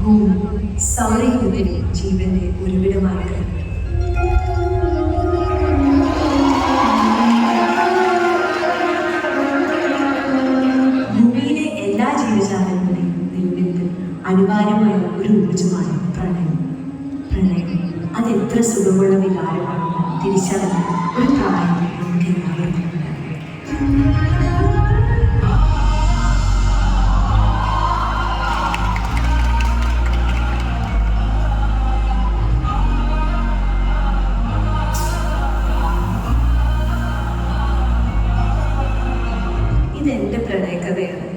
ഭൂമി സൗരയൂഥത്തിലെ ജീവന്റെ ഉറവിടമായി കണ്ടു. ഭൂമിയിലെ എല്ലാ ജീവജാലങ്ങളുടെയും നിലനിൽപ്പിൽ അനിവാര്യമായ ഒരു ഊർജ്ജമാണ് പ്രണയം. പ്രണയം അത് എത്ര സുഖമുള്ള വികാരമാണെന്ന് തിരിച്ചറിഞ്ഞ ഒരു പ്രായം നമുക്ക് എല്ലാവർക്കും ഇതെന്റെ പ്രണയകഥയാണ്.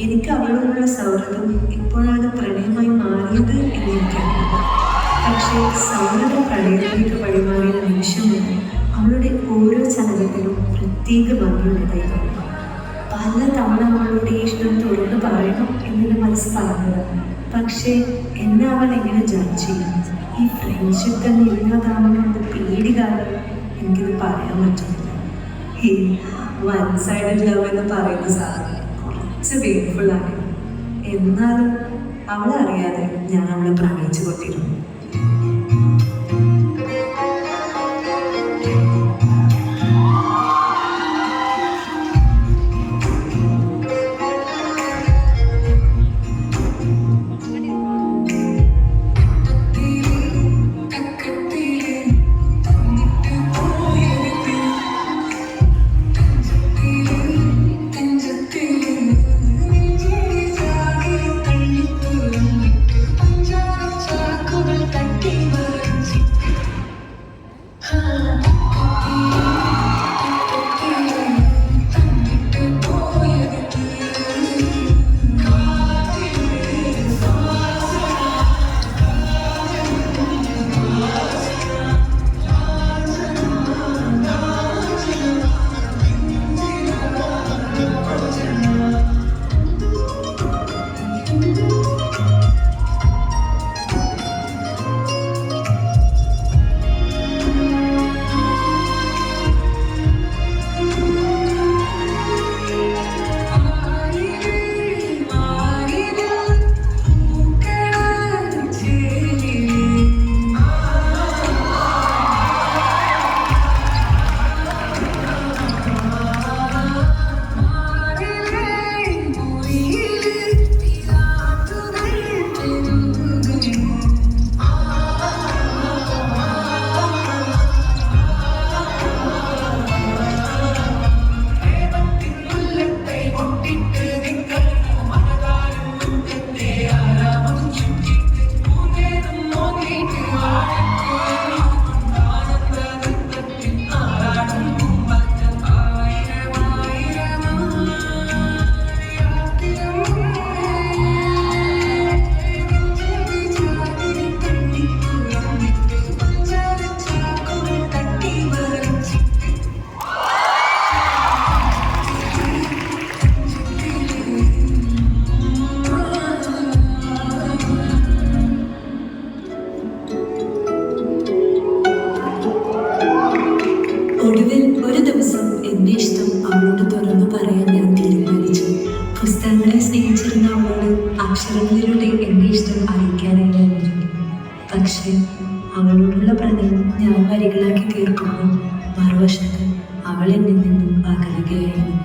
എനിക്ക് അവളോടുള്ള സൗഹൃദം എപ്പോഴാണ് പ്രണയമായി മാറിയത് എന്ന് എനിക്കറിയില്ല. പക്ഷേ സൗഹൃദം പ്രണയത്തിലേക്ക് വഴിമാറിയ നിമിഷം മുതൽ അവളുടെ ഓരോ ചലനത്തിലും പ്രത്യേക ഭംഗിയുള്ളതായിരുന്നു. പല തവണ അവളുടെ ഇഷ്ടം തുറന്നു പറയണം എന്നെ മനസ്സ് പറഞ്ഞതാണ്. പക്ഷേ എന്നെ അവൾ എങ്ങനെ ജഡ്ജ് ചെയ്യും? ഈ ഫ്രണ്ട്ഷിപ്പ് തന്നെ ഇല്ലാതാണെന്നുള്ള പേടി കാരണം എനിക്കിത് പറയാൻ പറ്റുന്നില്ല. ഈ വൺ സൈഡഡ് ലവ് എന്ന് പറയുന്ന സാധനം കുറച്ച് പെയിൻഫുള്ളാണ്. എന്നാലും അവളറിയാതെ ഞാൻ അവളെ പ്രണയിച്ചു കൊണ്ടിരുന്നു. ഒടുവിൽ ഒരു ദിവസം എൻ്റെ ഇഷ്ടം അവളോട് തുറന്നു പറയാൻ ഞാൻ തീരുമാനിച്ചു. പുസ്തകങ്ങളെ സ്നേഹിച്ചിരുന്ന അവളോട് അക്ഷരങ്ങളിലൂടെ എൻ്റെ ഇഷ്ടം അറിയിക്കാനായിരുന്നു. പക്ഷേ അവളോടുള്ള പ്രണയം ഞാൻ വരികളാക്കി തീർക്കുമ്പോൾ മറുവശത്ത് അവൾ എന്നിൽ നിന്നും അകലുകയായിരുന്നു.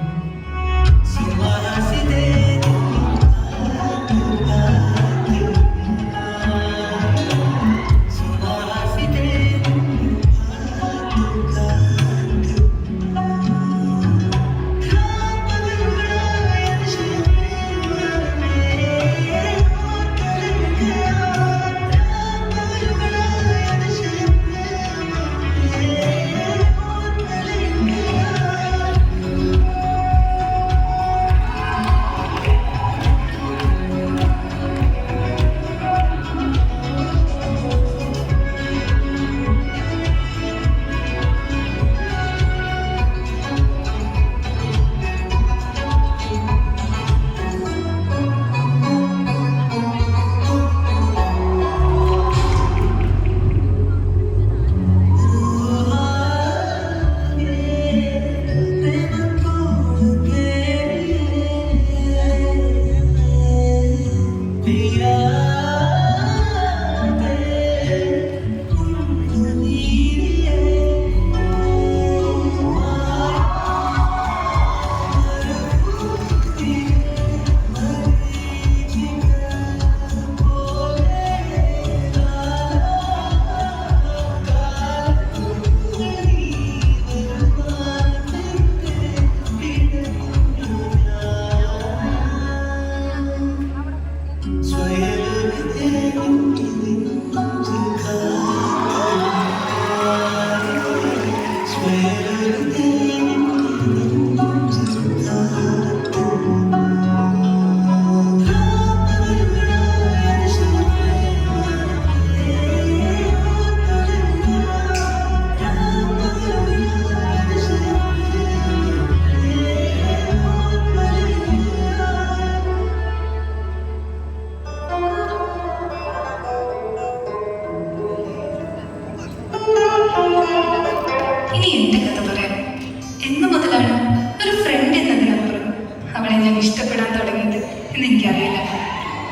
ഇഷ്ടപ്പെടാൻ തുടങ്ങിയത് എന്ന് എനിക്കറിയില്ല.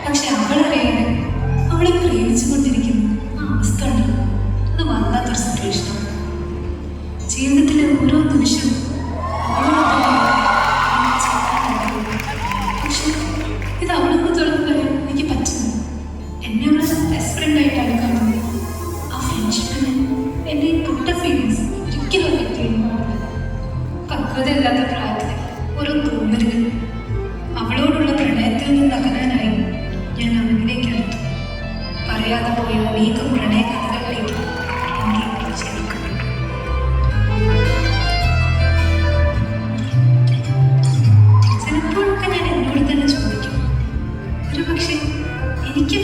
പക്ഷെ അവളറിയാതെ അവളെ പ്രേമിച്ചുകൊണ്ടിരിക്കുന്ന ആ അവസ്ഥ ഉണ്ട്. അത് വല്ലാത്തൊരു സിറ്റുവേഷനാണ്. ജീവിതത്തിലെ ഓരോ നിമിഷവും പക്ഷെ ഇത് അവളൊന്ന് തുറന്നു പറയാൻ എനിക്ക് പറ്റുന്നു. എന്നെ അവളെ ബെസ്റ്റ് ഫ്രണ്ടായിട്ടാണ് കാണുന്നത്. ആ ഫ്രണ്ട്ഷിപ്പിന് എൻ്റെ ഈ പൊട്ട ഫീലിങ്സ് ഒരിക്കലും എഫക്ട് ചെയ്യുന്നു. പക്വതയില്ലാത്ത പ്രായത്തിൽ ഓരോ തോന്നലുകൾ. അവളോടുള്ള പ്രണയത്തിൽ നിന്ന് അകലാനായി ഞാൻ അവനിലേക്ക് അടുത്തു. പറയാതെ പോയ അനേകം പ്രണയ കഥകളിലേക്ക് എനിക്ക് ചെറുക്കും. ചിലപ്പോഴൊക്കെ ഞാൻ എന്നോട് തന്നെ ചോദിക്കും, ഒരു പക്ഷേ എനിക്ക്